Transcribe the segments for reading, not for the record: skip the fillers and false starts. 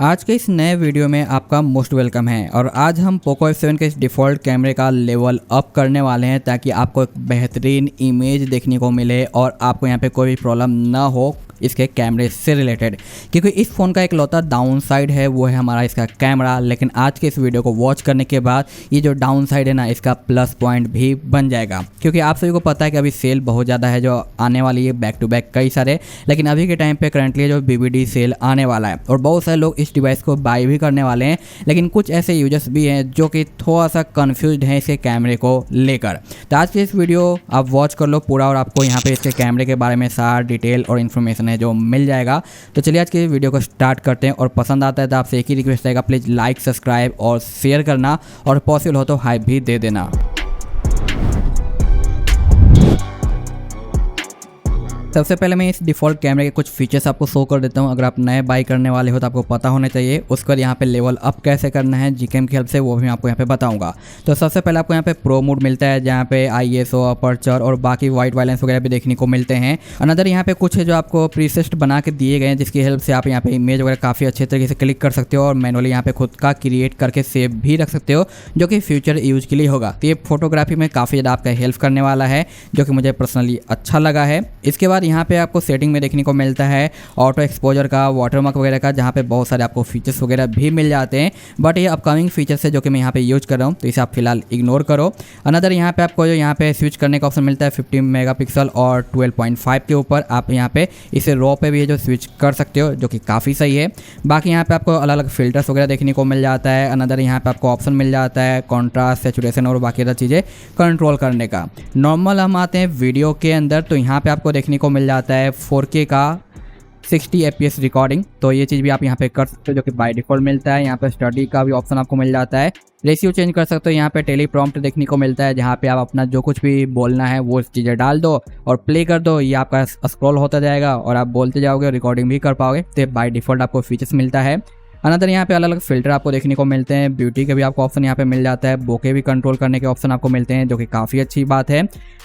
आज के इस नए वीडियो में आपका मोस्ट वेलकम है और आज हम पोको F7 के इस डिफ़ॉल्ट कैमरे का लेवल अप करने वाले हैं ताकि आपको एक बेहतरीन इमेज देखने को मिले और आपको यहाँ पे कोई भी प्रॉब्लम ना हो इसके कैमरे से रिलेटेड, क्योंकि इस फ़ोन का एक लौता डाउन साइड है वो है हमारा इसका कैमरा। लेकिन आज के इस वीडियो को वॉच करने के बाद ये जो डाउन साइड है ना इसका प्लस पॉइंट भी बन जाएगा, क्योंकि आप सभी को पता है कि अभी सेल बहुत ज़्यादा है जो आने वाली है बैक टू बैक कई सारे। लेकिन अभी के टाइम पे करंटली जो BBD सेल आने वाला है और बहुत सारे लोग इस डिवाइस को बाय भी करने वाले हैं। लेकिन कुछ ऐसे यूजर्स भी हैं जो कि थोड़ा सा कन्फ्यूज हैं इसके कैमरे को लेकर। तो आज के इस वीडियो आप वॉच कर लो पूरा और आपको यहाँ पे इसके कैमरे के बारे में सारा डिटेल और इन्फॉर्मेशन है जो मिल जाएगा। तो चलिए आज के वीडियो को स्टार्ट करते हैं और पसंद आता है तो आपसे एक ही रिक्वेस्ट रहेगा, प्लीज़ लाइक सब्सक्राइब और शेयर करना और पॉसिबल हो तो हाइप भी दे देना। सबसे पहले मैं इस डिफ़ॉल्ट कैमरे के कुछ फीचर्स आपको शो कर देता हूं। अगर आप नए बाई करने वाले हो तो आपको पता होना चाहिए। उसके बाद यहाँ पे लेवल अप कैसे करना है जीकेम की हेल्प से वो भी मैं आपको यहाँ पे बताऊंगा। तो सबसे पहले आपको यहाँ पे प्रो मोड मिलता है जहाँ पे ISO, अपर्चर और बाकी वाइट बैलेंस वगैरह भी देखने को मिलते हैं। अनदर यहाँ पे कुछ है जो आपको प्रीसेट बना के दिए गए हैं जिसकी हेल्प से आप यहाँ पे इमेज वगैरह काफ़ी अच्छे तरीके से क्लिक कर सकते हो और मैनुअली यहाँ पे खुद का क्रिएट करके सेव भी रख सकते हो जो कि फ्यूचर यूज के लिए होगा। तो ये फोटोग्राफी में काफ़ी ज़्यादा आपका हेल्प करने वाला है जो कि मुझे पर्सनली अच्छा लगा है। इसके बाद यहाँ पे आपको सेटिंग में देखने को मिलता है ऑटो एक्सपोजर का, वाटरमार्क वगैरह का, जहाँ पे बहुत सारे आपको फीचर्स वगैरह भी मिल जाते हैं। बट ये अपकमिंग फीचर्स है जो कि मैं यहाँ पे यूज कर रहा हूँ तो इसे आप फिलहाल इग्नोर करो। अनदर यहाँ पे आपको जो यहाँ पे स्विच करने का ऑप्शन मिलता है 15 मेगापिक्सल और 12.5 के ऊपर आप यहाँ पे इसे रॉ पे भी है जो स्विच कर सकते हो जो कि काफ़ी सही है। बाकी यहाँ पे आपको अलग अलग फिल्टर्स वगैरह देखने को मिल जाता है। अनदर यहाँ पे आपको ऑप्शन मिल जाता है कॉन्ट्रास्ट, सैचुरेशन और बाकी अदर चीज़ें कंट्रोल करने का। नॉर्मल हम आते हैं वीडियो के अंदर तो यहाँ पे आपको देखने को मिल जाता है 4K का 60 FPS रिकॉर्डिंग। तो ये चीज़ भी आप यहाँ पे कर सकते हो जो कि बाय डिफ़ॉल्ट मिलता है। यहाँ पे स्टडी का भी ऑप्शन आपको मिल जाता है, रेशियो चेंज कर सकते हो। यहाँ पे टेली प्रॉम्प्ट देखने को मिलता है जहाँ पे आप अपना जो कुछ भी बोलना है वो चीज़ें डाल दो और प्ले कर दो, ये आपका स्क्रॉल होता जाएगा और आप बोलते जाओगे और रिकॉर्डिंग भी कर पाओगे। तो बाय डिफ़ॉल्ट आपको फीचर्स मिलता है। अनदर यहाँ पे अलग अलग फिल्टर आपको देखने को मिलते हैं, ब्यूटी के भी आपको ऑप्शन यहाँ पे मिल जाता है, बोके भी कंट्रोल करने के ऑप्शन आपको मिलते हैं जो कि काफ़ी अच्छी बात है।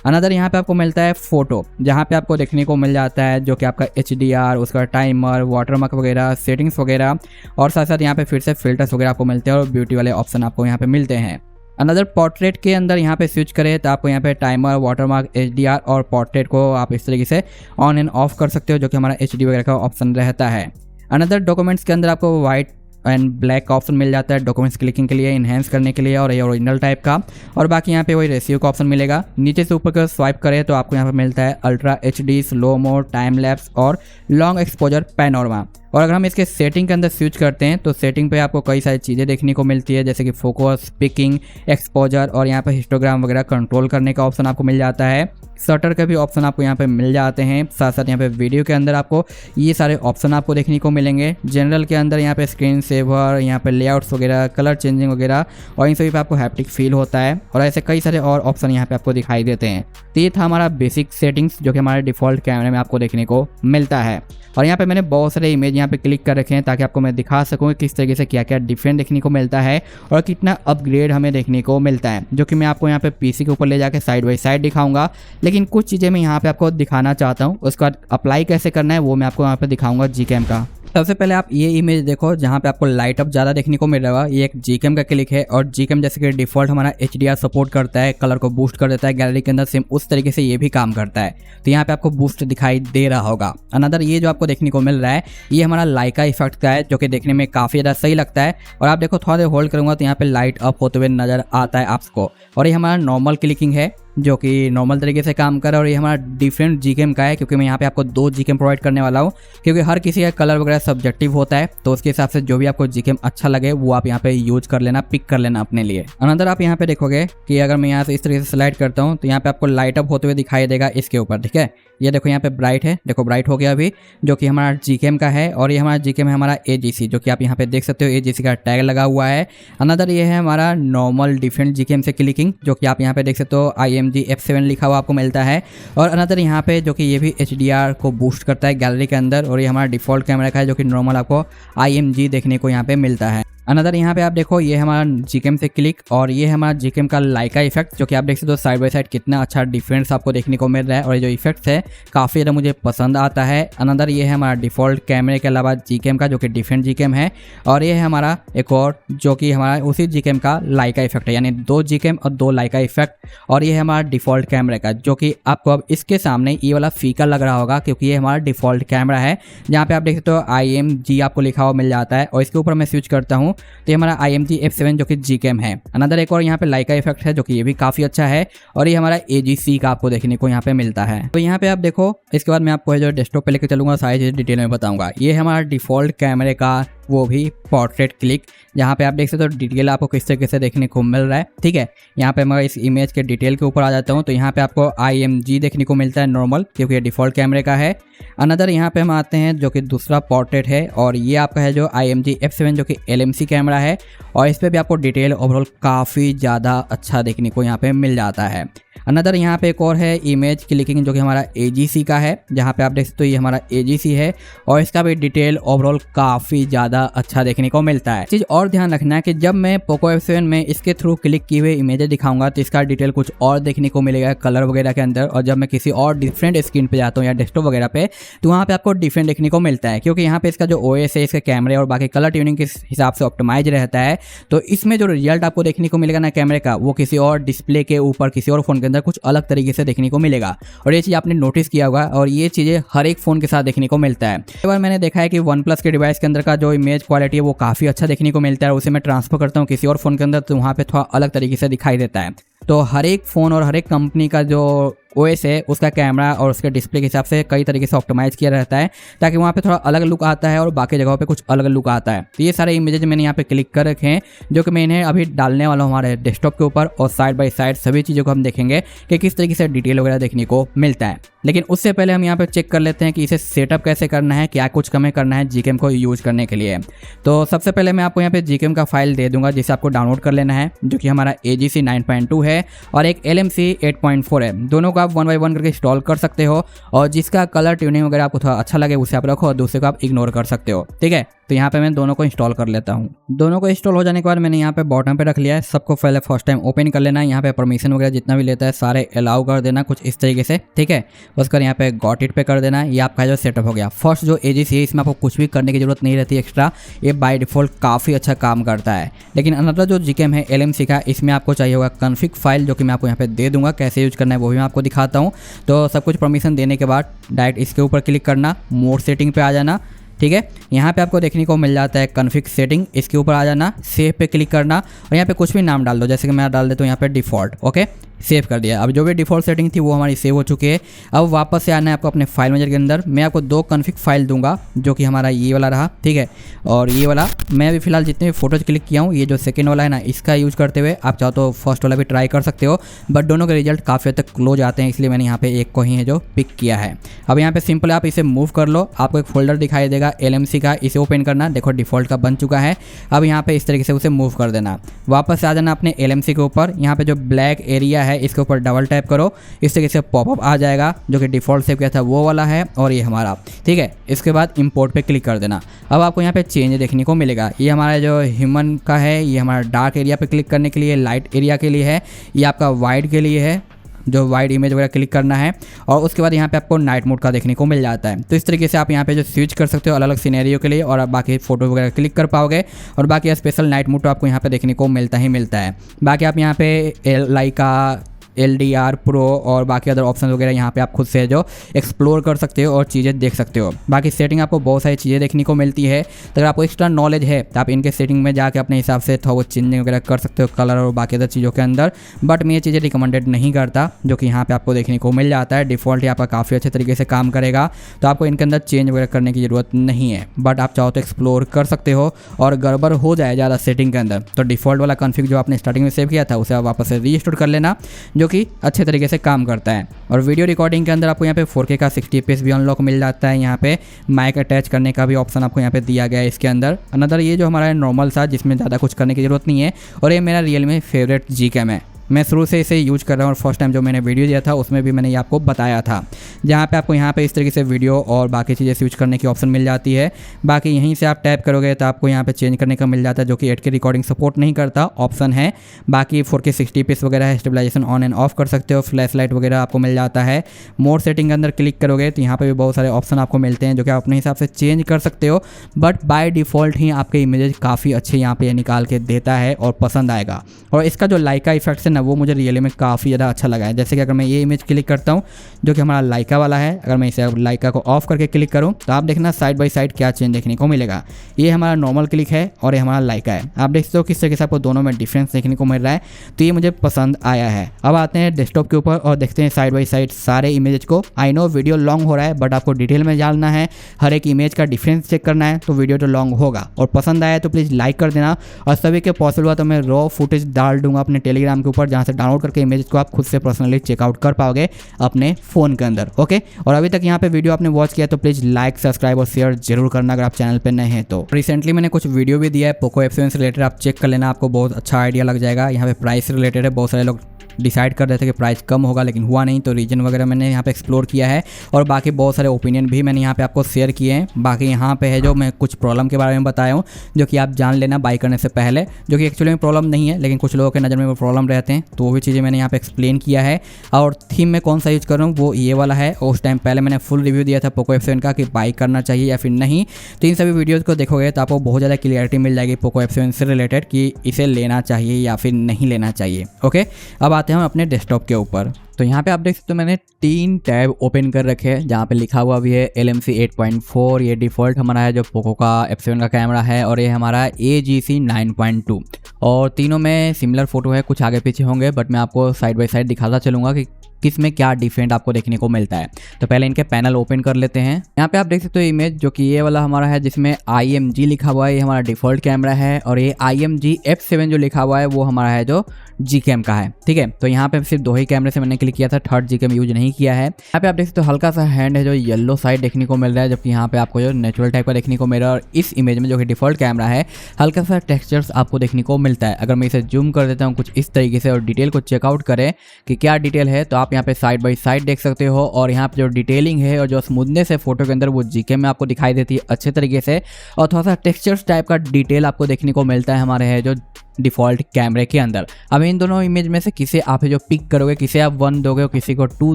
अनदर यहाँ पे आपको मिलता है फोटो जहाँ पे आपको देखने को मिल जाता है जो कि आपका HDR, उसका टाइमर, वाटरमार्क वगैरह, सेटिंग्स वगैरह और साथ साथ यहाँ पे फिर से फिल्टर्स वगैरह आपको मिलते हैं और ब्यूटी वाले ऑप्शन आपको यहाँ पे मिलते हैं। अनदर पोर्ट्रेट के अंदर यहाँ पे स्विच करें तो आपको यहाँ पे टाइमर, वाटरमार्क, HDR और पोर्ट्रेट को आप इस तरीके से ऑन एंड ऑफ कर सकते हो जो कि हमारा HD वगैरह का ऑप्शन रहता है। अनदर डॉक्यूमेंट्स के अंदर आपको वाइट एंड ब्लैक का ऑप्शन मिल जाता है डॉक्यूमेंट्स क्लिकिंग के लिए, इन्हेंस करने के लिए और ये ओरिजिनल टाइप का। और बाकी यहाँ पे वही रेशियो का ऑप्शन मिलेगा। नीचे से ऊपर का स्वाइप करें तो आपको यहाँ पे मिलता है ultra HD, slow mode, time lapse और लॉन्ग एक्सपोजर, पैनोरमा। और अगर हम इसके सेटिंग के अंदर स्विच करते हैं तो सेटिंग पे आपको कई सारी चीज़ें देखने को मिलती है जैसे कि फोकस, पिकिंग, एक्सपोजर और यहाँ पे हिस्टोग्राम वगैरह कंट्रोल करने का ऑप्शन आपको मिल जाता है। शटर का भी ऑप्शन आपको यहाँ पे मिल जाते हैं। साथ साथ यहाँ पे वीडियो के अंदर आपको ये सारे ऑप्शन आपको देखने को मिलेंगे। जनरल के अंदर यहाँ पे स्क्रीन सेवर, यहाँ पे लेआउट्स वगैरह, कलर चेंजिंग वगैरह और इन सभी पे आपको हैप्टिक फील होता है और ऐसे कई सारे और ऑप्शन यहाँ पे आपको दिखाई देते हैं। तो ये था हमारा बेसिक सेटिंग्स जो कि हमारे डिफ़ॉल्ट कैमरे में आपको देखने को मिलता है। और यहाँ पे मैंने बहुत सारे इमेज यहाँ पे क्लिक कर रखे हैं ताकि आपको मैं दिखा सकूँ किस तरीके से क्या क्या डिफरेंट देखने को मिलता है और कितना अपग्रेड हमें देखने को मिलता है, जो कि मैं आपको यहाँ पे PC के ऊपर ले जाके साइड बाई साइड दिखाऊंगा। लेकिन कुछ चीज़ें मैं यहाँ पे आपको दिखाना चाहता हूँ, उसके बाद अप्लाई कैसे करना है वो मैं आपको यहाँ पे दिखाऊंगा जीकेम का। सबसे पहले आप ये इमेज देखो जहाँ पे आपको लाइट अप ज़्यादा देखने को मिल रहा है, ये एक जीकेम का क्लिक है और जीकेम जैसे कि डिफ़ॉल्ट हमारा HDR सपोर्ट करता है, कलर को बूस्ट कर देता है गैलरी के अंदर, सेम उस तरीके से ये भी काम करता है। तो यहाँ पे आपको बूस्ट दिखाई दे रहा होगा। अनदर ये जो आपको देखने को मिल रहा है ये हमारा लाइका इफेक्ट का है जो कि देखने में काफ़ी ज़्यादा सही लगता है। और आप देखो थोड़ा देर होल्ड करूँगा तो यहाँ पे लाइट अप होते हुए नज़र आता है आपको। और ये हमारा नॉर्मल क्लिकिंग है जो कि नॉर्मल तरीके से काम कर रहा है। और ये हमारा डिफरेंट जीकेम का है क्योंकि मैं यहाँ पे आपको 2 जीकेम प्रोवाइड करने वाला हूँ, क्योंकि हर किसी का कलर वगैरह सब्जेक्टिव होता है तो उसके हिसाब से जो भी आपको जीकेम अच्छा लगे वो आप यहाँ पे यूज कर लेना, पिक कर लेना अपने लिए। अनदर आप यहाँ पे देखोगे कि अगर मैं यहाँ से इस तरीके से स्लाइड करता हूँ तो यहाँ पे आपको लाइट अप होते हुए दिखाई देगा इसके ऊपर, ठीक है। ये देखो यहाँ पे ब्राइट है, देखो ब्राइट हो गया अभी, जो कि हमारा जीकेम का है। और ये हमारा जीकेम है हमारा AGC जो कि आप यहाँ पे देख सकते हो, AGC का टैग लगा हुआ है। अनदर ये है हमारा नॉर्मल डिफरेंट जीकेम से क्लिकिंग जो कि आप यहाँ पे देख सकते हो, IMG F7 लिखा हुआ आपको मिलता है। और अनदर यहाँ पे जो कि ये भी HDR को बूस्ट करता है गैलरी के अंदर। और ये हमारा डिफ़ॉल्ट कैमरा का है जो कि नॉर्मल आपको IMG देखने को यहाँ पे मिलता है। अनदर यहाँ पे आप देखो ये हमारा जीकेम से क्लिक और ये हमारा जीकेम का लाइका इफेक्ट, जो कि आप देख सकते हो साइड बाय साइड कितना अच्छा डिफरेंस आपको देखने को मिल रहा है और ये जो इफेक्ट्स है काफ़ी ज़्यादा मुझे पसंद आता है। अनदर ये है हमारा डिफ़ॉल्ट कैमरे के अलावा जीकेम का, जो कि डिफरेंट जीकेम है, और ये है हमारा एक और जो कि हमारा उसी जीकेम का लाइका इफेक्ट है, यानी 2 जीकेम और 2 लाइका इफेक्ट। और ये है हमारा डिफ़ॉल्ट कैमरे का, जो कि आपको अब इसके सामने ये वाला फीका लग रहा होगा क्योंकि ये हमारा डिफ़ॉल्ट कैमरा है, जहाँ पे आप देख सकते हो IMG आपको लिखा हुआ मिल जाता है। और इसके ऊपर मैं स्विच करता हूँ तो ये हमारा IMG F7 जो कि जीकेम है। अनदर एक और यहाँ पे लाइका इफेक्ट है जो कि ये भी काफ़ी अच्छा है, और ये हमारा AGC का आपको देखने को यहाँ पे मिलता है। तो यहाँ पे आप देखो, इसके बाद मैं आपको जो डेस्कटॉप पे लेकर चलूँगा, सारी चीज़ डिटेल में बताऊँगा। ये हमारा डिफ़ॉल्ट कैमरे का वो भी पोर्ट्रेट क्लिक, जहाँ पे आप देख सकते हो डिटेल आपको किस तरीके से देखने को मिल रहा है। ठीक है, यहाँ पे मैं इस इमेज के डिटेल के ऊपर आ जाता हूँ तो यहाँ पे आपको IMG देखने को मिलता है नॉर्मल, क्योंकि ये डिफ़ॉल्ट कैमरे का है। अनदर यहाँ पे हम आते हैं जो कि दूसरा पोर्ट्रेट है, और ये आपका है जो IMG F7 जो कि LMC कैमरा है, और इस पर भी आपको डिटेल ओवरऑल काफ़ी ज़्यादा अच्छा देखने को यहाँ पे मिल जाता है। अनदर यहाँ पे एक और है इमेज क्लिकिंग जो कि हमारा AGC का है, जहाँ पे आप देख सकते हो ये हमारा AGC है, और इसका भी डिटेल ओवरऑल काफ़ी ज़्यादा अच्छा देखने को मिलता है। चीज़ और ध्यान रखना है कि जब मैं पोको F7 में इसके थ्रू क्लिक किए हुए इमेजेस दिखाऊंगा तो इसका डिटेल कुछ और देखने को मिलेगा कलर वगैरह के अंदर, और जब मैं किसी और डिफरेंट स्क्रीन पे जाता हूँ या डेस्कटॉप वगैरह पे तो वहाँ पे आपको डिफरेंट देखने को मिलता है, क्योंकि यहाँ पे इसका जो OS है, इसके कैमरे और बाकी कलर ट्यूनिंग के हिसाब से ऑप्टिमाइज रहता है। तो इसमें जो रिजल्ट आपको देखने को मिलेगा ना कैमरे का, वो किसी और डिस्प्ले के ऊपर किसी और फोन के अंदर कुछ अलग तरीके से देखने को मिलेगा, और ये चीज़ आपने नोटिस किया होगा, और ये चीज़ें हर एक फ़ोन के साथ देखने को मिलता है। एक बार मैंने देखा है कि OnePlus के डिवाइस के अंदर का जो इमेज क्वालिटी है वो काफ़ी अच्छा देखने को मिलता है, और उसे मैं ट्रांसफर करता हूँ किसी और फ़ोन के अंदर तो वहाँ पे थोड़ा अलग तरीके से दिखाई देता है। तो हर एक फ़ोन और हर एक कंपनी का जो OS है उसका कैमरा और उसके डिस्प्ले के हिसाब से कई तरीके से ऑप्टिमाइज किया रहता है, ताकि वहाँ पे थोड़ा अलग लुक आता है और बाकी जगहों पे कुछ अलग लुक आता है। तो ये सारे इमेजेस मैंने यहाँ पे क्लिक कर रखे हैं, जो कि मैं इन्हें अभी डालने वाला हूँ हमारे डेस्कटॉप के ऊपर, और साइड बाय साइड सभी चीज़ों को हम देखेंगे कि किस तरीके से डिटेल वगैरह देखने को मिलता है। लेकिन उससे पहले हम यहाँ पे चेक कर लेते हैं कि इसे सेटअप कैसे करना है, क्या कुछ कमें करना है जीकेम को यूज करने के लिए। तो सबसे पहले मैं आपको यहाँ पे जीकेम का फाइल दे दूंगा जिसे आपको डाउनलोड कर लेना है, जो कि हमारा AGC 9.2 है और एक LMC 8.4 है। दोनों को आप 1 by 1 करके इंस्टॉल कर सकते हो, और जिसका कलर ट्यूनिंग वगैरह आपको थोड़ा अच्छा लगे उसे आप रखो, और दूसरे को आप इग्नोर कर सकते हो। ठीक है, तो यहाँ पे मैं दोनों को इंस्टॉल कर लेता हूँ। दोनों को इंस्टॉल हो जाने के बाद मैंने यहाँ पे बॉटम पे रख लिया है। सबको पहले फर्स्ट टाइम ओपन कर लेना है। यहाँ पे परमिशन वगैरह जितना भी लेता है सारे अलाउ कर देना कुछ इस तरीके से। ठीक है, उसका यहाँ पे गॉट इट पे कर देना है। ये आपका जो सेटअप हो गया। फर्स्ट जो AGC है इसमें आपको कुछ भी करने की जरूरत नहीं रहती एक्स्ट्रा, ये बाय डिफॉल्ट काफ़ी अच्छा काम करता है। लेकिन अनदर जो जीकेम है LMC का, इसमें आपको चाहिए होगा कॉन्फ़िग फाइल, जो कि मैं आपको यहाँ पे दे दूंगा। कैसे यूज करना है वो भी मैं आपको दिखाता हूँ। तो सब कुछ परमिशन देने के बाद डायरेक्ट इसके ऊपर क्लिक करना, मोड सेटिंग पे आ जाना। ठीक है, यहाँ पे आपको देखने को मिल जाता है कॉन्फ़िग सेटिंग, इसके ऊपर आ जाना, सेव पे क्लिक करना, और यहाँ पे कुछ भी नाम डाल दो, जैसे कि मैं डाल देता हूँ यहाँ पे डिफ़ॉल्ट। ओके, सेव कर दिया। अब जो भी डिफ़ॉल्ट सेटिंग थी वो हमारी सेव हो चुकी है। अब वापस से आना है आपको अपने फाइल मैनेजर के अंदर। मैं आपको 2 कॉन्फ़िग फाइल दूंगा, जो कि हमारा ये वाला रहा। ठीक है, और ये वाला मैं अभी फिलहाल जितने भी फोटोज क्लिक किया हूँ, ये जो सेकंड वाला है ना, इसका यूज़ करते हुए आप चाहो तो फर्स्ट वाला भी ट्राई कर सकते हो, बट दोनों के रिजल्ट काफ़ी हद तक क्लोज आते हैं, इसलिए मैंने यहाँ पे एक को ही है जो पिक किया है। अब यहाँ पे सिंपल आप इसे मूव कर लो, आपको एक फोल्डर दिखाई देगा LMC का, इसे ओपन करना। देखो डिफ़ॉल्ट का बन चुका है। अब यहाँ पे इस तरीके से उसे मूव कर देना। वापस आ जाना अपने LMC के ऊपर। यहाँ पे जो ब्लैक एरिया है इसके ऊपर डबल टैप करो, इस तरीके से पॉपअप आ जाएगा, जो कि डिफ़ॉल्ट सेव किया था वो वाला है, और ये हमारा। ठीक है, इसके बाद इंपोर्ट पे क्लिक कर देना। अब आपको यहाँ पे चेंज देखने को मिलेगा। ये हमारा जो ह्यूमन का है, ये हमारा डार्क एरिया पे क्लिक करने के लिए, लाइट एरिया के लिए है, ये आपका वाइड के लिए है, जो वाइड इमेज वगैरह क्लिक करना है, और उसके बाद यहाँ पे आपको नाइट मोड का देखने को मिल जाता है। तो इस तरीके से आप यहाँ पे जो स्विच कर सकते हो अलग अलग सिनेरियो के लिए, और आप बाकी फोटो वगैरह क्लिक कर पाओगे, और बाकी स्पेशल नाइट मोड तो आपको यहाँ पे देखने को मिलता ही मिलता है। बाकी आप यहाँ पे लाइका LDR प्रो और बाकी अदर ऑप्शन वगैरह यहाँ पे आप खुद से जो एक्सप्लोर कर सकते हो और चीज़ें देख सकते हो। बाकी सेटिंग आपको बहुत सारी चीज़ें देखने को मिलती है, तो अगर आपको एक्स्ट्रा नॉलेज है तो आप इनके सेटिंग में जाके अपने हिसाब से थोड़ा वो चेंजिंग वगैरह कर सकते हो कलर और बाकी अदर चीज़ों के अंदर, बट मैं ये चीज़ें रिकमेंडेड नहीं करता, जो कि यहाँ पर आपको देखने को मिल जाता है। डिफ़ॉल्ट ही आपका काफ़ी अच्छे तरीके से काम करेगा, तो आपको इनके अंदर चेंज वगैरह करने की ज़रूरत नहीं है, बट आप चाहो तो एक्सप्लोर कर सकते हो। और गड़बड़ हो जाए ज़्यादा सेटिंग के अंदर तो डिफ़ॉल्ट वाला कॉन्फ़िग जो आपने स्टार्टिंग में सेव किया था उसे आप वापस से रीस्टोर कर लेना, जो कि अच्छे तरीके से काम करता है। और वीडियो रिकॉर्डिंग के अंदर आपको यहाँ पे 4K का 60 fps भी अनलॉक मिल जाता है। यहाँ पे माइक अटैच करने का भी ऑप्शन आपको यहाँ पे दिया गया है इसके अंदर। अनदर ये जो हमारा नॉर्मल सा, जिसमें ज़्यादा कुछ करने की ज़रूरत नहीं है, और ये मेरा रियल में फेवरेट जीकेम है। मैं शुरू से इसे यूज कर रहा हूँ और फर्स्ट टाइम जो मैंने वीडियो दिया था उसमें भी मैंने ये आपको बताया था, जहाँ पे आपको यहाँ पे इस तरीके से वीडियो और बाकी चीज़ें यूज करने की ऑप्शन मिल जाती है। बाकी यहीं से आप टैप करोगे तो आपको यहाँ पे चेंज करने का मिल जाता है, जो कि 8K रिकॉर्डिंग सपोर्ट नहीं करता ऑप्शन है। बाकी 4K 60fps वगैरह है, स्टेबलाइजेशन ऑन एंड ऑफ कर सकते हो, फ्लैश लाइट वगैरह आपको मिल जाता है। मोड सेटिंग के अंदर क्लिक करोगे तो यहाँ पे भी बहुत सारे ऑप्शन आपको मिलते हैं जो कि आप अपने हिसाब से चेंज कर सकते हो, बट बाय डिफ़ॉल्ट ही आपके इमेजेस काफ़ी अच्छे यहाँ पे निकाल के देता है और पसंद आएगा। और इसका जो लाइका इफेक्ट है ना, वो मुझे रियली में काफ़ी ज़्यादा अच्छा लगा है। जैसे कि अगर मैं ये इमेज क्लिक करता हूँ जो कि हमारा लाइका वाला है, अगर मैं इसे लाइका को ऑफ करके क्लिक करूँ तो आप देखना साइड बाई साइड क्या चेंज देखने को मिलेगा। ये हमारा नॉर्मल क्लिक है और ये हमारा लाइका है। आप देख सकते हो किस तरीके से आपको दोनों में डिफरेंस देखने को मिल रहा है, तो ये मुझे पसंद आया है। अब आते हैं डेस्कटॉप के ऊपर और देखते हैं साइड बाई साइड सारे इमेज को। आई नो वीडियो लॉन्ग हो रहा है, बट आपको डिटेल में जानना है, हर एक इमेज का डिफरेंस चेक करना है, तो वीडियो तो लॉन्ग होगा। और पसंद आया तो प्लीज़ लाइक कर देना, और सभी के पॉसिबल हुआ तो मैं रॉ फुटेज डाल दूंगा अपने टेलीग्राम के ऊपर, जहाँ से डाउनलोड करके इमेज को आप खुद से पर्सनली चेकआउट कर पाओगे अपने फ़ोन के अंदर। ओके, और अभी तक यहाँ पे वीडियो आपने वॉच किया तो प्लीज़ लाइक, सब्सक्राइब और शेयर जरूर करना अगर आप चैनल पर नए हैं तो। रिसेंटली मैंने कुछ वीडियो भी दिया है पोको F7 से रिलेटेड, आप चेक कर लेना, आपको बहुत अच्छा आइडिया लग जाएगा। यहाँ पे प्राइस रिलेटेड है, बहुत सारे लोग डिसाइड कर रहे थे कि प्राइस कम होगा लेकिन हुआ नहीं, तो रीजन वगैरह मैंने यहाँ पे एक्सप्लोर किया है, और बाकी बहुत सारे ओपिनियन भी मैंने यहाँ पे आपको शेयर किए हैं। बाकी यहाँ पे है जो मैं कुछ प्रॉब्लम के बारे में बताया हूँ जो कि आप जान लेना बाई करने से पहले, जो कि एक्चुअली में प्रॉब्लम नहीं है लेकिन कुछ लोगों के नज़र में वो प्रॉब्लम रहते हैं, तो वो भी चीज़ें मैंने यहाँ पे एक्सप्लेन किया है। और थीम में कौन सा यूज कर रहा हूँ वो ये वाला है, और उस टाइम पहले मैंने फुल रिव्यू दिया था पोको F7 का कि बाई करना चाहिए या फिर नहीं, तो इन सभी वीडियोज़ को देखोगे तो आपको बहुत ज़्यादा क्लियरिटी मिल जाएगी पोको F7 से रिलेटेड कि इसे लेना चाहिए या फिर नहीं लेना चाहिए। ओके, अब आते हैं हम अपने डेस्कटॉप के ऊपर। तो यहाँ पे आप देख सकते हो मैंने 3 टैब ओपन कर रखे हैं, जहाँ पे लिखा हुआ भी है LMC 8.4, ये डिफ़ॉल्ट हमारा है जो पोको का F7 का कैमरा है, और ये हमारा AGC 9.2, और तीनों में सिमिलर फोटो है, कुछ आगे पीछे होंगे बट मैं आपको साइड बाय साइड दिखाता चलूँगा कि किस में क्या डिफरेंट आपको देखने को मिलता है। तो पहले इनके पैनल ओपन कर लेते हैं। यहाँ पे आप देख सकते हो इमेज जो कि ये वाला हमारा है जिसमें IMG लिखा हुआ है, ये हमारा डिफ़ॉल्ट कैमरा है, और ये IMG F7 जो लिखा हुआ है वो हमारा है जो Gcam का है। ठीक है, तो यहाँ पे सिर्फ 2 ही कैमरे से मैंने क्लिक किया था, थर्ड Gcam यूज नहीं किया है। यहाँ पे आप देख सकते हो हल्का सा हैंड है जो येलो साइड देखने को मिल रहा है, जबकि यहाँ पे आपको जो नेचुरल टाइप का देखने को मिल रहा है, और इस इमेज में जो कि डिफ़ॉल्ट कैमरा है हल्का सा टेक्सचर्स आपको देखने को मिलता है। अगर मैं इसे जूम कर देता हूँ कुछ इस तरीके से और डिटेल को चेकआउट करें कि क्या डिटेल है, तो आप यहाँ पे साइड बाई साइड देख सकते हो, और यहाँ पे जो डिटेलिंग है और जो स्मूथनेस है फोटो के अंदर वो Gcam में आपको दिखाई देती है अच्छे तरीके से, और थोड़ा सा टेक्सचर्स टाइप का डिटेल आपको देखने को मिलता है हमारे है जो डिफ़ॉल्ट कैमरे के अंदर। अब इन दोनों इमेज में से किसे आप जो पिक करोगे, किसे आप 1 दोगे और किसी को 2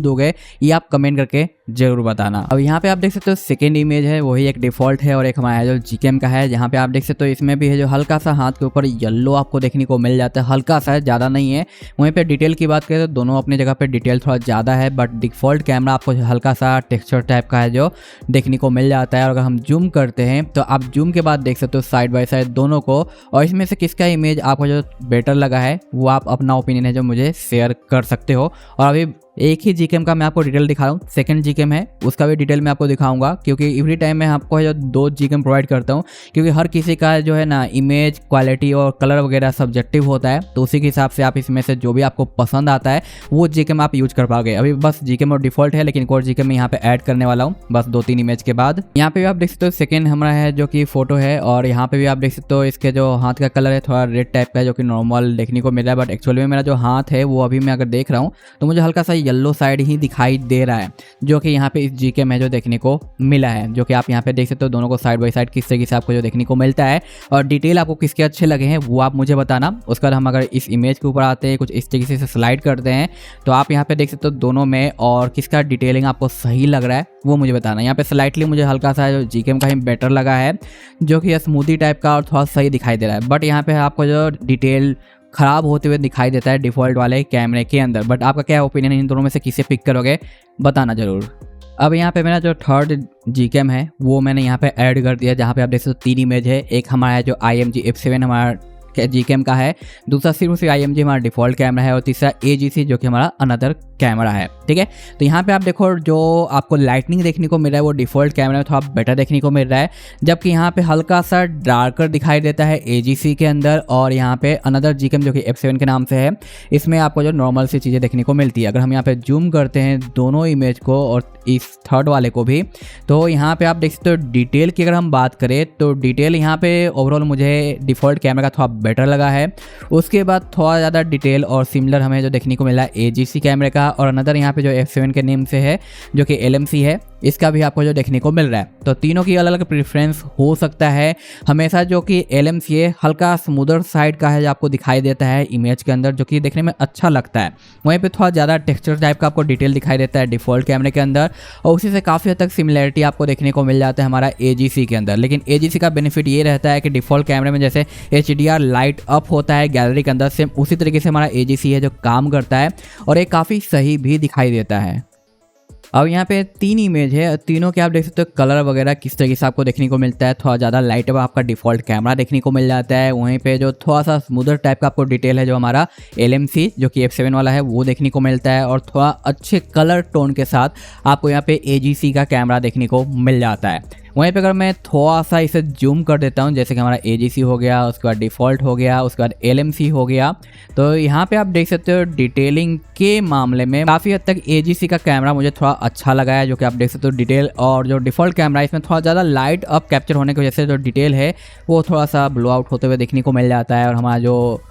दोगे, ये आप कमेंट करके जरूर बताना। अब यहाँ पे आप देख सकते हो सेकेंड इमेज है वही एक डिफ़ॉल्ट है और एक हमारा है जो Gcam का है, जहाँ पे आप देख सकते हो इसमें भी है जो हल्का सा हाथ के ऊपर येलो आपको देखने को मिल जाता है, हल्का सा है, ज़्यादा नहीं है। वहीं पे डिटेल की बात करें तो दोनों अपनी जगह पे डिटेल थोड़ा ज़्यादा है, बट डिफ़ॉल्ट कैमरा आपको हल्का सा टेक्सचर टाइप का है जो देखने को मिल जाता है। और अगर हम जूम करते हैं तो आप जूम के बाद देख सकते हो साइड बाय साइड दोनों को, और इसमें से किसका इमेज आपको जो बेटर लगा है वो आप अपना ओपिनियन है जो मुझे शेयर कर सकते हो। और अभी एक ही Gcam का मैं आपको डिटेल दिखा रहा हूँ, सेकंड Gcam है उसका भी डिटेल मैं आपको दिखाऊंगा, क्योंकि एवरी टाइम मैं आपको जो 2 Gcam प्रोवाइड करता हूँ, क्योंकि हर किसी का जो है ना इमेज क्वालिटी और कलर वगैरह सब्जेक्टिव होता है, तो उसी के हिसाब से आप इसमें से जो भी आपको पसंद आता है वो Gcam आप यूज कर पाओगे। अभी बस Gcam और डिफॉल्ट है, लेकिन एक और Gcam मैं यहाँ पे ऐड करने वाला हूँ बस 2-3 इमेज के बाद। यहाँ पे भी आप देख सकते हो सेकेंड हमारा है जो कि फोटो है, और यहाँ पे भी आप देख सकते हो इसके जो हाथ का कलर है थोड़ा रेड टाइप का है जो कि नॉर्मल देखने को मिल रहा है, बट एक्चुअली में मेरा जो हाथ है वो अभी मैं अगर देख रहा हूँ तो मुझे हल्का सा येलो साइड ही दिखाई दे रहा है, जो कि यहाँ पे इस Gcam है जो देखने को मिला है, जो कि आप यहाँ पे देख सकते हो दोनों को साइड बाय साइड किस तरीके से आपको जो देखने को मिलता है। और डिटेल आपको किसके अच्छे लगे हैं वो आप मुझे बताना। उसके बाद हम अगर इस इमेज के ऊपर आते हैं, कुछ इस तरीके से स्लाइड करते हैं, तो आप यहाँ पे देख सकते हो दोनों में और किसका डिटेलिंग आपको सही लग रहा है वो मुझे बताना। यहाँ पे स्लाइटली मुझे हल्का सा जो Gcam का ही बेटर लगा है, जो कि स्मूथी टाइप का और थोड़ा सही दिखाई दे रहा है, बट यहाँ पे आपको जो डिटेल खराब होते हुए दिखाई देता है डिफ़ॉल्ट वाले कैमरे के अंदर। बट आपका क्या ओपिनियन है, इन दोनों में से किसे पिक करोगे बताना जरूर। अब यहाँ पे मेरा जो थर्ड Gcam है वो मैंने यहाँ पे ऐड कर दिया, जहाँ पे आप देख सकते हो 3 इमेज है। एक हमारा जो IMG F7 हमारा Gcam का है, दूसरा सिर्फ IMG हमारा डिफ़ॉल्ट कैमरा है, और तीसरा AGC जो कि हमारा अनदर कैमरा है। ठीक है, तो यहाँ पे आप देखो जो आपको लाइटनिंग देखने को मिल रहा है वो डिफ़ॉल्ट कैमरा में थोड़ा बेटर देखने को मिल रहा है, जबकि यहाँ पे हल्का सा डार्कर दिखाई देता है AGC के अंदर, और यहाँ पे अनदर Gcam जो कि F7 के नाम से है, इसमें आपको जो नॉर्मल सी चीज़ें देखने को मिलती है। अगर हम यहाँ पे जूम करते हैं दोनों इमेज को और इस थर्ड वाले को भी। तो यहाँ पे आप देख सकते हो डिटेल की अगर हम बात करें तो डिटेल यहाँ पे ओवरऑल मुझे डिफ़ॉल्ट कैमरा का थोड़ा बेटर लगा है। उसके बाद थोड़ा ज़्यादा डिटेल और सिमिलर हमें जो देखने को मिला AGC कैमरे का, और अनदर यहाँ पे जो F7 के नेम से है जो कि LMC है, इसका भी आपको जो देखने को मिल रहा है। तो तीनों की अलग अलग प्रेफरेंस हो सकता है। हमेशा जो कि LMC है हल्का स्मूदर साइड का है जो आपको दिखाई देता है इमेज के अंदर, जो कि देखने में अच्छा लगता है। वहीं पे थोड़ा ज़्यादा टेक्सचर टाइप का आपको डिटेल दिखाई देता है डिफ़ॉल्ट कैमरे के अंदर, और उसी से काफ़ी हद तक सिमिलरिटी आपको देखने को मिल जाता है हमारा AGC के अंदर। लेकिन AGC का बेनिफिट ये रहता है कि डिफ़ॉल्ट कैमरे में जैसे HDR लाइट अप होता है गैलरी के अंदर, सेम उसी तरीके से हमारा AGC है जो काम करता है, और ये काफ़ी सही भी दिखाई देता है। अब यहाँ पे 3 इमेज है, तीनों के आप देख सकते हो कलर वगैरह किस तरीके से आपको देखने को मिलता है। थोड़ा ज़्यादा लाइट अब आपका डिफ़ॉल्ट कैमरा देखने को मिल जाता है। वहीं पे जो थोड़ा सा स्मूदर टाइप का आपको डिटेल है जो हमारा LMC जो कि F7 वाला है वो देखने को मिलता है, और थोड़ा अच्छे कलर टोन के साथ आपको यहाँ पे AGC का कैमरा देखने को मिल जाता है। वहीं पे अगर मैं थोड़ा सा इसे जूम कर देता हूँ, जैसे कि हमारा AGC हो गया, उसके बाद डिफ़ॉल्ट हो गया, उसके बाद LMC हो गया, तो यहाँ पे आप देख सकते हो डिटेलिंग के मामले में काफ़ी हद तक AGC का कैमरा मुझे थोड़ा अच्छा लगा है। जो कि आप देख सकते हो डिटेल और जो डिफ़ॉल्ट कैमरा इसमें थोड़ा ज़्यादा लाइट अप कैप्चर होने की वजह से जो डिटेल है वो थोड़ा सा ब्लो आउट होते हुए देखने को मिल जाता है, और हमारा जो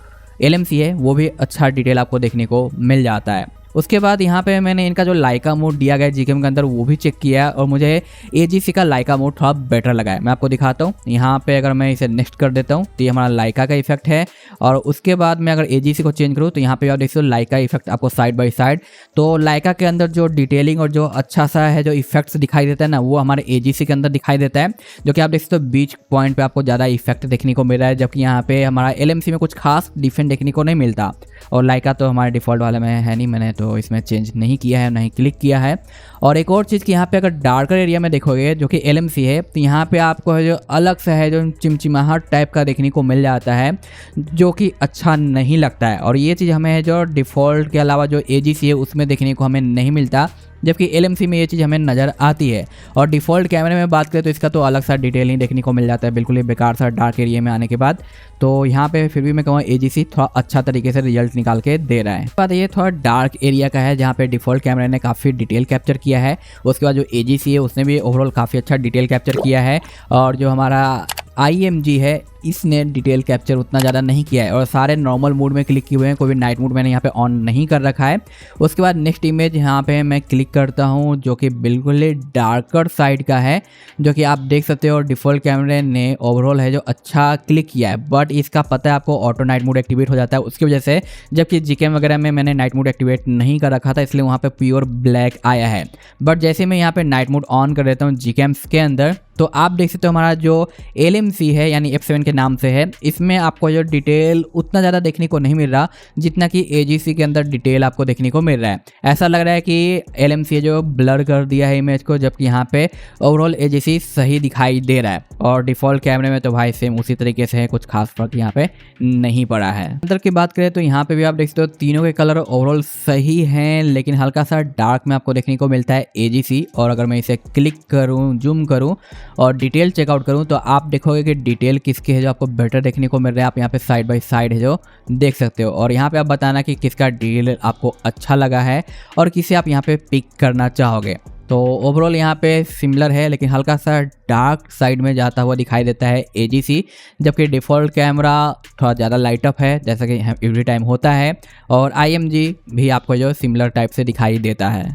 LMC है वो भी अच्छा डिटेल आपको देखने को मिल जाता है। उसके बाद यहाँ पे मैंने इनका जो लाइका मोड दिया गया है जीकेएम के अंदर वो भी चेक किया, और मुझे AGC का लाइका मोड थोड़ा बेटर लगा है। मैं आपको दिखाता हूँ। यहाँ पे अगर मैं इसे नेक्स्ट कर देता हूँ तो ये हमारा लाइका का इफेक्ट है, और उसके बाद मैं अगर AGC को चेंज करूँ तो यहाँ पे आप देख सकते हो लाइका इफेक्ट आपको साइड बाई साइड। तो लाइका के अंदर जो डिटेलिंग और जो अच्छा सा है जो इफेक्ट्स दिखाई देता है ना, वो हमारे AGC के अंदर दिखाई देता है, जो कि आप देख सकते हो बीच पॉइंट पे आपको ज़्यादा इफेक्ट देखने को मिल रहा है, जबकि यहाँ पे हमारा LMC में कुछ खास डिफरेंट देखने को नहीं मिलता। और लाइका तो हमारे डिफ़ॉल्ट वाले में है नहीं, मैंने तो इसमें चेंज नहीं किया है, नहीं क्लिक किया है। और एक और चीज़ कि यहाँ पे अगर डार्कर एरिया में देखोगे जो कि LMC है, तो यहाँ पे आपको जो अलग सा है जो चिमचिमाहट टाइप का देखने को मिल जाता है, जो कि अच्छा नहीं लगता है। और ये चीज़ हमें जो डिफ़ॉल्ट के अलावा जो AGC है उसमें देखने को हमें नहीं मिलता, जबकि LMC में ये चीज़ हमें नज़र आती है। और डिफ़ॉल्ट कैमरे में बात करें तो इसका तो अलग सा डिटेल नहीं देखने को मिल जाता है, बिल्कुल ही बेकार सा डार्क एरिया में आने के बाद। तो यहाँ पे फिर भी मैं कहूँगा AGC थोड़ा अच्छा तरीके से रिजल्ट निकाल के दे रहा है। बात ये थोड़ा डार्क एरिया का है जहाँ पे डिफ़ॉल्ट कैमरे ने काफ़ी डिटेल कैप्चर किया है। उसके बाद जो AGC है उसने भी ओवरऑल काफ़ी अच्छा डिटेल कैप्चर किया है, और जो हमारा IMG है इसने डिटेल कैप्चर उतना ज़्यादा नहीं किया है, और सारे नॉर्मल मोड में क्लिक किए हुए हैं, कोई भी नाइट मोड मैंने यहाँ पे ऑन नहीं कर रखा है। उसके बाद नेक्स्ट इमेज यहाँ पे मैं क्लिक करता हूँ जो कि बिल्कुल ही डार्कर साइड का है, जो कि आप देख सकते हो डिफ़ॉल्ट कैमरे ने ओवरऑल है जो अच्छा क्लिक किया है, बट इसका पता है आपको ऑटो नाइट मोड एक्टिवेट हो जाता है उसकी वजह से, जबकि जीकेएम वगैरह में मैंने नाइट मोड एक्टिवेट नहीं कर रखा था, इसलिए वहाँ पर प्योर ब्लैक आया है। बट जैसे मैं यहाँ पर नाइट मोड ऑन कर देता हूँ जीकेएम के अंदर, तो आप देख सकते हो हमारा जो LMC है यानी F7 के नाम से है, इसमें आपको जो डिटेल उतना ज़्यादा देखने को नहीं मिल रहा जितना कि AGC के अंदर डिटेल आपको देखने को मिल रहा है। ऐसा लग रहा है कि LMC जो ब्लर कर दिया है इमेज को, जबकि यहाँ पे ओवरऑल AGC सही दिखाई दे रहा है। और डिफ़ॉल्ट कैमरे में तो भाई सेम उसी तरीके से है, कुछ खास फर्क यहाँ पे नहीं पड़ा है। अंदर की बात करें तो यहाँ पे भी आप देख सकते हो तीनों के कलर ओवरऑल सही हैं, लेकिन हल्का सा डार्क में आपको देखने को मिलता है AGC। और अगर मैं इसे क्लिक करूँ, जूम करूँ और डिटेल चेकआउट करूं तो आप देखोगे कि डिटेल किसके है जो आपको बेटर देखने को मिल रहा है। आप यहाँ पे साइड बाय साइड है जो देख सकते हो, और यहाँ पे आप बताना कि किसका डिटेल आपको अच्छा लगा है और किसे आप यहाँ पे पिक करना चाहोगे। तो ओवरऑल यहाँ पे सिमिलर है, लेकिन हल्का सा डार्क साइड में जाता हुआ दिखाई देता है AGC, जबकि डिफ़ॉल्ट कैमरा थोड़ा ज़्यादा लाइट अप है जैसा कि एवरी टाइम होता है, और IMG भी आपको जो सिमिलर टाइप से दिखाई देता है।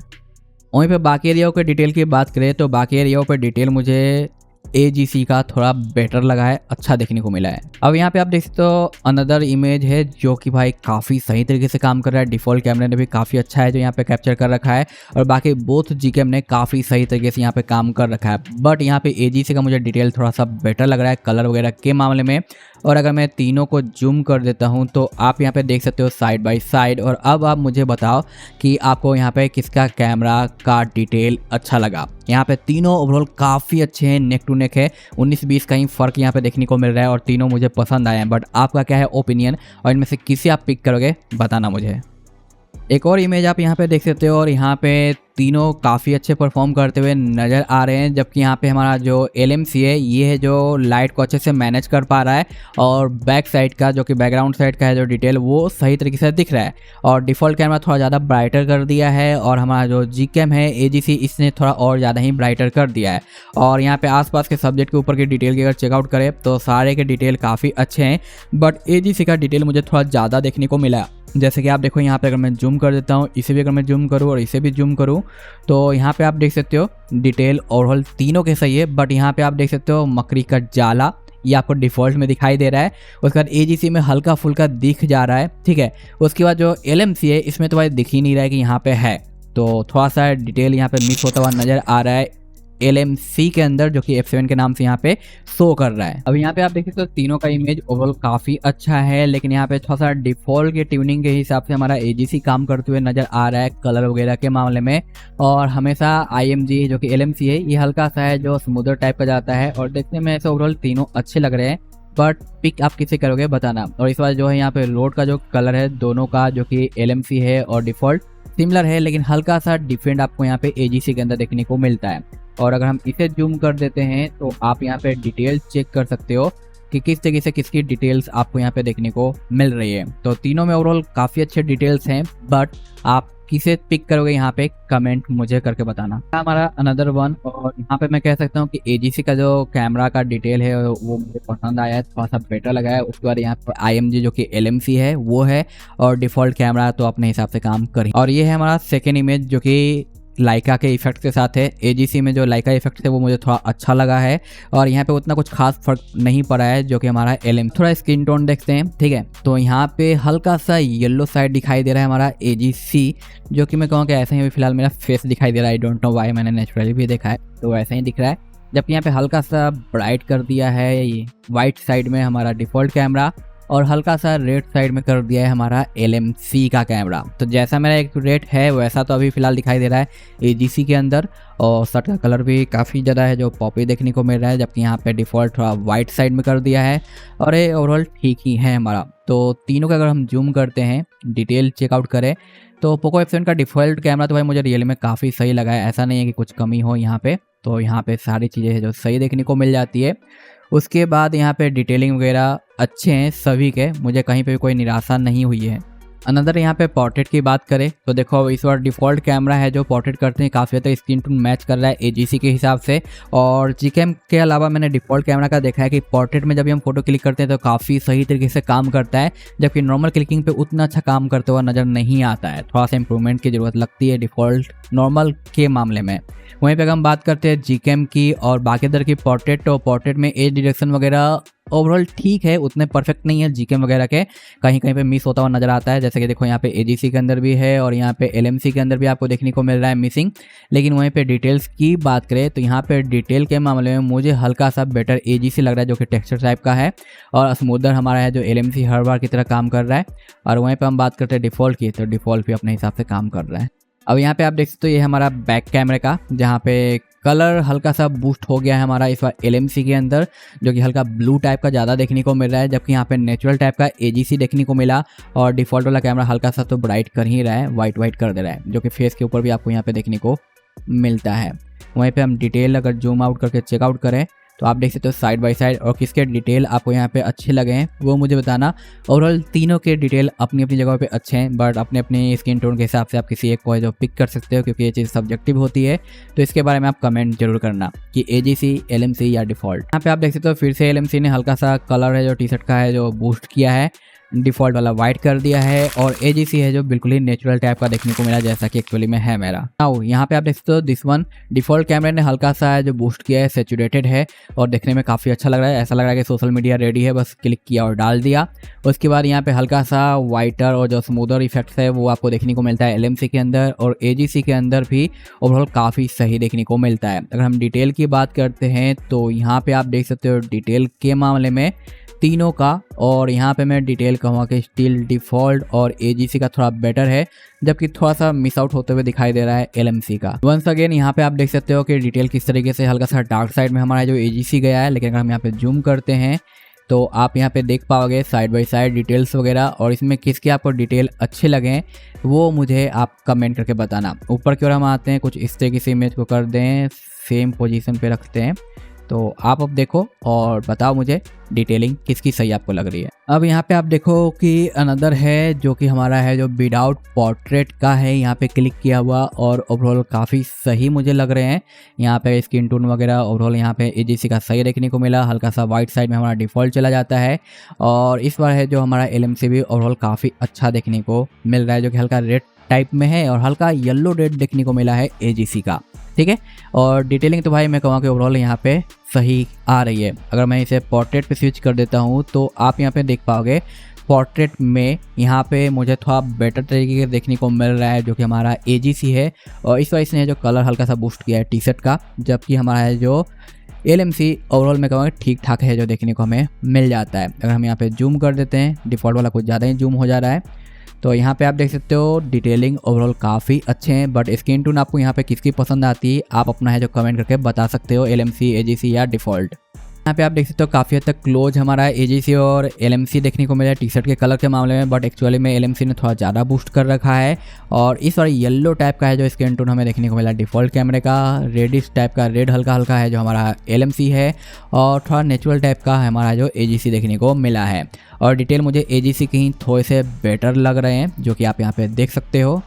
वहीं पे बाकी एरियाओं के डिटेल की बात करें तो बाकी एरियाओं पे डिटेल मुझे AGC का थोड़ा बेटर लगा है, अच्छा देखने को मिला है। अब यहाँ पे आप देख सकते हो अनदर इमेज है जो कि भाई काफ़ी सही तरीके से काम कर रहा है। डिफ़ॉल्ट कैमरे ने भी काफ़ी अच्छा है जो यहाँ पे कैप्चर कर रखा है, और बाकी बोथ जीकेएम ने काफ़ी सही तरीके से यहाँ पे काम कर रखा है। बट यहाँ पे AGC का मुझे डिटेल थोड़ा सा बेटर लग रहा है कलर वगैरह के मामले में। और अगर मैं तीनों को जूम कर देता हूं तो आप यहां पे देख सकते हो साइड बाय साइड। और अब आप मुझे बताओ कि आपको यहां पे किसका कैमरा का डिटेल अच्छा लगा। यहाँ पे तीनों ओवरऑल काफ़ी अच्छे हैं, नेक टू नेक है, 19-20 का ही फ़र्क यहाँ पे देखने को मिल रहा है और तीनों मुझे पसंद आए हैं। बट आपका क्या है ओपिनियन और इनमें से किसे आप पिक करोगे बताना मुझे। एक और इमेज आप यहाँ पे देख सकते हो और यहाँ पे तीनों काफ़ी अच्छे परफॉर्म करते हुए नज़र आ रहे हैं, जबकि यहाँ पे हमारा जो LMC है ये है जो लाइट को अच्छे से मैनेज कर पा रहा है और बैक साइड का जो कि बैकग्राउंड साइड का है जो डिटेल वो सही तरीके से दिख रहा है। और डिफ़ॉल्ट कैमरा थोड़ा ज़्यादा ब्राइटर कर दिया है और हमारा जो Gcam है AGC इसने थोड़ा और ज़्यादा ही ब्राइटर कर दिया है। और यहाँ पे आसपास के सब्जेक्ट के ऊपर की डिटेल की अगर चेकआउट करें तो सारे के डिटेल काफ़ी अच्छे हैं, बट AGC का डिटेल मुझे थोड़ा ज़्यादा देखने को मिला। जैसे कि आप देखो यहाँ पे अगर मैं जूम कर देता हूँ, इसे भी अगर मैं जूम करूँ और इसे भी जूम करूँ तो यहाँ पे आप देख सकते हो डिटेल ओवरऑल तीनों के सही है, बट यहाँ पे आप देख सकते हो मकड़ी का जाला ये आपको डिफ़ॉल्ट में दिखाई दे रहा है। उसके बाद AGC में हल्का फुल्का दिख जा रहा है, ठीक है। उसके बाद जो LMC है इसमें तो भाई दिख ही नहीं रहा है कि यहाँ पे है, तो थोड़ा सा डिटेल यहाँ पे मिस होता हुआ नज़र आ रहा है LMC के अंदर, जो कि F7 के नाम से यहाँ पे शो कर रहा है। अब यहाँ पे आप देखिए तो तीनों का इमेज ओवरऑल काफ़ी अच्छा है, लेकिन यहाँ पे थोड़ा सा डिफ़ॉल्ट के ट्यूनिंग के हिसाब से हमारा AGC काम करते हुए नज़र आ रहा है कलर वगैरह के मामले में। और हमेशा IMG जो कि LMC है ये हल्का सा है जो स्मूदर टाइप का जाता है और देखने में ऐसे ओवरऑल तीनों अच्छे लग रहे हैं, बट पिक आप किसे करोगे बताना। और इस बार जो है यहाँ पे रोड का जो कलर है दोनों का जो कि LMC है और डिफ़ॉल्ट सिमिलर है, लेकिन हल्का सा डिफरेंट आपको यहाँ पे AGC के अंदर देखने को मिलता है। और अगर हम इसे जूम कर देते हैं तो आप यहाँ पे डिटेल चेक कर सकते हो कि किस तरीके से किसकी डिटेल्स आपको यहाँ पे देखने को मिल रही है। तो तीनों में ओवरऑल काफ़ी अच्छे डिटेल्स हैं, बट आप किसे पिक करोगे यहाँ पे कमेंट मुझे करके बताना। हमारा अनदर वन, और यहाँ पे मैं कह सकता हूँ कि AGC का जो कैमरा का डिटेल है वो मुझे पसंद आया है, थोड़ा सा बेटर लगा है। उसके बाद यहाँ पर IMG जो कि LMC है वो है और डिफ़ॉल्ट कैमरा तो अपने हिसाब से काम करें। और ये है हमारा सेकेंड इमेज जो कि लाइका के इफेक्ट के साथ है। AGC में जो लाइका इफेक्ट है वो मुझे थोड़ा अच्छा लगा है और यहाँ पे उतना कुछ खास फर्क नहीं पड़ा है जो कि हमारा LM। थोड़ा स्किन टोन देखते हैं, ठीक है। तो यहाँ पे हल्का सा येलो साइड दिखाई दे रहा है हमारा AGC, जो कि मैं कहूँ कि ऐसे ही फिलहाल मेरा फेस दिखाई दे रहा है। आई डोंट नो वाई, मैंने नेचुरली भी देखा है तो ऐसा ही दिख रहा है। जबकि यहाँ पे हल्का सा ब्राइट कर दिया है ये वाइट साइड में हमारा डिफ़ॉल्ट कैमरा और हल्का सा रेड साइड में कर दिया है हमारा LMC का कैमरा। तो जैसा मेरा एक रेड है वैसा तो अभी फ़िलहाल दिखाई दे रहा है AGC के अंदर। और शर्ट का कलर भी काफ़ी ज़्यादा है जो पॉपी देखने को मिल रहा है, जबकि यहाँ पे डिफ़ॉल्ट थोड़ा वाइट साइड में कर दिया है और ये ओवरऑल ठीक ही है हमारा। तो तीनों का अगर हम जूम करते हैं डिटेल चेकआउट करें तो पोको F7 का डिफ़ॉल्ट कैमरा तो भाई मुझे रियल में काफ़ी सही लगा है। ऐसा नहीं है कि कुछ कमी हो यहाँ पे, तो यहाँ पे सारी चीज़ें हैं जो सही देखने को मिल जाती है। उसके बाद यहाँ पे डिटेलिंग वगैरह अच्छे हैं सभी के, मुझे कहीं पे भी कोई निराशा नहीं हुई है। अनदर यहाँ पे पोर्ट्रेट की बात करें तो देखो इस बार डिफ़ॉल्ट कैमरा है जो पोर्ट्रेट करते हैं काफ़ी ज़्यादा स्क्रीन टू मैच कर रहा है AGC के हिसाब से। और Gcam के अलावा मैंने डिफ़ॉल्ट कैमरा का देखा है कि पोर्ट्रेट में जब भी हम फोटो क्लिक करते हैं तो काफ़ी सही तरीके से काम करता है, जबकि नॉर्मल क्लिकिंग पे उतना अच्छा काम करते हुआ नज़र नहीं आता है। थोड़ा सा इंप्रूवमेंट की ज़रूरत लगती है डिफ़ॉल्ट नॉर्मल के मामले में। वहीं पे अगर हम बात करते हैं Gcam की और बाकी तरह की पोर्ट्रेट, तो पोर्ट्रेट में एज डिटेक्शन वगैरह ओवरऑल ठीक है, उतने परफेक्ट नहीं है Gcam वगैरह के, कहीं कहीं पे मिस होता हुआ नजर आता है। जैसे कि देखो यहाँ पे AGC के अंदर भी है और यहाँ पे LMC के अंदर भी आपको देखने को मिल रहा है मिसिंग। लेकिन वहीं पे डिटेल्स की बात करें तो यहाँ पे डिटेल के मामले में मुझे हल्का सा बेटर AGC लग रहा है जो कि टेक्सचर टाइप का है, और स्मूदर हमारा है जो LMC हर बार की तरह काम कर रहा है। और वहीं पर हम बात करते हैं डिफ़ॉल्ट की, तो डिफ़ॉल्ट भी अपने हिसाब से काम कर रहा है। अब यहाँ पे आप देख सकते हो ये हमारा बैक कैमरे का, जहाँ पे कलर हल्का सा बूस्ट हो गया है हमारा इस बार LMC के अंदर, जो कि हल्का ब्लू टाइप का ज़्यादा देखने को मिल रहा है, जबकि यहाँ पे नेचुरल टाइप का AGC देखने को मिला। और डिफ़ॉल्ट वाला कैमरा हल्का सा तो ब्राइट कर ही रहा है, वाइट वाइट कर दे रहा है, जो कि फेस के ऊपर भी आपको यहाँ पे देखने को मिलता है। वहीं पे हम डिटेल अगर जूम आउट करके चेकआउट करें तो आप देख सकते हो साइड बाय साइड, और किसके डिटेल आपको यहाँ पे अच्छे लगे हैं वो मुझे बताना। ओवरऑल तीनों के डिटेल अपनी अपनी जगह पे अच्छे हैं, बट अपने अपने स्किन टोन के हिसाब से आप किसी एक को जो पिक कर सकते हो, क्योंकि ये चीज़ सब्जेक्टिव होती है। तो इसके बारे में आप कमेंट जरूर करना कि AGC, LMC या डिफ़ॉल्ट। यहाँ पे आप देख सकते हो फिर से LMC ने हल्का सा कलर है जो टी शर्ट का है जो बूस्ट किया है, डिफ़ॉल्ट वाला वाइट कर दिया है, और AGC है जो बिल्कुल ही नेचुरल टाइप का देखने को मिला जैसा कि एक्चुअली में है मेरा। नाउ यहाँ पे आप देख सकते हो दिस वन डिफ़ॉल्ट कैमरे ने हल्का सा है जो बूस्ट किया है, सैचुरेटेड है और देखने में काफ़ी अच्छा लग रहा है। ऐसा लग रहा है कि सोशल मीडिया रेडी है, बस क्लिक किया और डाल दिया। उसके बाद यहाँ पे हल्का सा वाइटर और जो स्मूदर इफेक्ट्स है वो आपको देखने को मिलता है LMC के अंदर, और AGC के अंदर भी ओवरऑल काफ़ी सही देखने को मिलता है। अगर हम डिटेल की बात करते हैं तो यहाँ पे आप देख सकते हो डिटेल के मामले में तीनों का, और यहाँ पे मैं डिटेल कहूँगा कि स्टिल डिफ़ॉल्ट और AGC का थोड़ा बेटर है, जबकि थोड़ा सा मिस आउट होते हुए दिखाई दे रहा है LMC का। वंस अगेन यहाँ पे आप देख सकते हो कि डिटेल किस तरीके से हल्का सा डार्क साइड में हमारा जो AGC गया है। लेकिन अगर हम यहाँ पे जूम करते हैं तो आप यहाँ पे देख पाओगे साइड बाय साइड डिटेल्स वगैरह, और इसमें किसके आपको डिटेल अच्छे लगे वो मुझे आप कमेंट करके बताना। ऊपर की ओर हम आते हैं, कुछ इस तरीके से इमेज को कर दें, सेम पोजीशन पे रखते हैं। तो आप अब देखो और बताओ मुझे डिटेलिंग किसकी सही आपको लग रही है। अब यहाँ पे आप देखो कि अनदर है जो कि हमारा है जो विदाउट पोर्ट्रेट का है, यहाँ पे क्लिक किया हुआ और ओवरऑल काफ़ी सही मुझे लग रहे हैं। यहाँ पे स्किन टोन वगैरह ओवरऑल यहाँ पे एजीसी का सही देखने को मिला, हल्का सा वाइट साइड में हमारा डिफ़ॉल्ट चला जाता है। और इस बार है जो हमारा एलएमसी भी ओवरऑल काफ़ी अच्छा देखने को मिल रहा है, जो कि हल्का रेड टाइप में है और हल्का येलो रेड देखने को मिला है एजीसी का, ठीक है। और डिटेलिंग तो भाई मैं कहूँगा कि ओवरऑल यहाँ पे सही आ रही है। अगर मैं इसे पोर्ट्रेट पे स्विच कर देता हूँ तो आप यहाँ पे देख पाओगे पोर्ट्रेट में यहाँ पे मुझे थोड़ा बेटर तरीके से देखने को मिल रहा है, जो कि हमारा एजीसी है। और इस वजह से जो कलर हल्का सा बूस्ट किया है टी शर्ट का, जबकि हमारा है जो एलएमसी ओवरऑल मैं कहूँगा ठीक ठाक है जो देखने को हमें मिल जाता है। अगर हम यहाँ पे जूम कर देते हैं, डिफ़ॉल्ट वाला कुछ ज़्यादा ही जूम हो जा रहा है, तो यहाँ पे आप देख सकते हो डिटेलिंग ओवरऑल काफ़ी अच्छे हैं। बट स्किन टोन आपको यहाँ पे किसकी पसंद आती है आप अपना है जो कमेंट करके बता सकते हो, एलएमसी, एजीसी या डिफ़ॉल्ट। यहाँ पे आप देख सकते हो काफ़ी हद तक क्लोज हमारा एजीसी और एलएमसी देखने को मिला है टी शर्ट के कलर के मामले में, बट एक्चुअली में एलएमसी ने थोड़ा ज़्यादा बूस्ट कर रखा है। और इस बार येलो टाइप का है जो स्किन टोन हमें देखने को मिला डिफ़ॉल्ट कैमरे का, रेडिश टाइप का रेड हल्का हल्का है जो हमारा एलएमसी है, और थोड़ा नेचुरल टाइप का है हमारा जो एजीसी देखने को मिला है। और डिटेल मुझे एजीसी के ही थोड़े से बेटर लग रहे हैं, जो कि आप यहाँ पे देख सकते हो।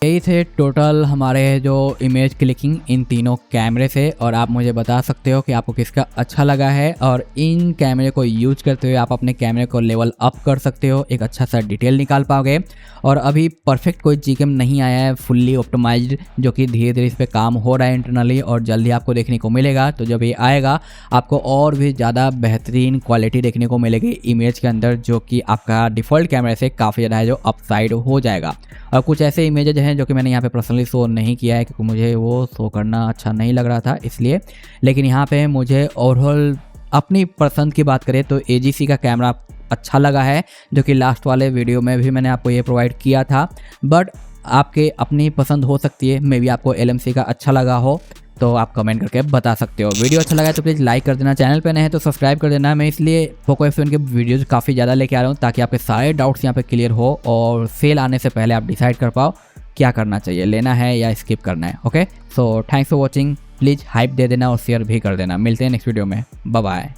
यही थे टोटल हमारे जो इमेज क्लिकिंग इन तीनों कैमरे से, और आप मुझे बता सकते हो कि आपको किसका अच्छा लगा है। और इन कैमरे को यूज करते हुए आप अपने कैमरे को लेवल अप कर सकते हो, एक अच्छा सा डिटेल निकाल पाओगे। और अभी परफेक्ट कोई जीकेम नहीं आया है फुल्ली ऑप्टिमाइज्ड, जो कि धीरे धीरे इस पर काम हो रहा है इंटरनली, और जल्दी आपको देखने को मिलेगा। तो जब ये आएगा आपको और भी ज़्यादा बेहतरीन क्वालिटी देखने को मिलेगी इमेज के अंदर, जो कि आपका डिफ़ॉल्ट कैमरे से काफ़ी ज़्यादा है जो अपसाइड हो जाएगा। और कुछ ऐसे इमेजेज हैं जो कि मैंने यहाँ पे पर्सनली शो नहीं किया है, क्योंकि मुझे वो शो करना अच्छा नहीं लग रहा था इसलिए। लेकिन यहाँ पे मुझे ओवरऑल अपनी पसंद की बात करें तो एजीसी का कैमरा अच्छा लगा है, जो कि लास्ट वाले वीडियो में भी मैंने आपको ये प्रोवाइड किया था। बट आपके अपनी पसंद हो सकती है, मे बी आपको एलएमसी का अच्छा लगा हो, तो आप कमेंट करके बता सकते हो। वीडियो अच्छा लगा है तो प्लीज़ लाइक कर देना, चैनल पे नए हैं तो सब्सक्राइब कर देना। मैं इसलिए पोको F7 के वीडियोज़ काफ़ी ज़्यादा लेके आ रहा हूँ, ताकि आपके सारे डाउट्स यहाँ पे क्लियर हो और सेल आने से पहले आप डिसाइड कर पाओ क्या करना चाहिए, लेना है या स्किप करना है। Okay, so thanks for watching, please hype दे देना और शेयर भी कर देना। मिलते हैं नेक्स्ट वीडियो में, बाय बाय।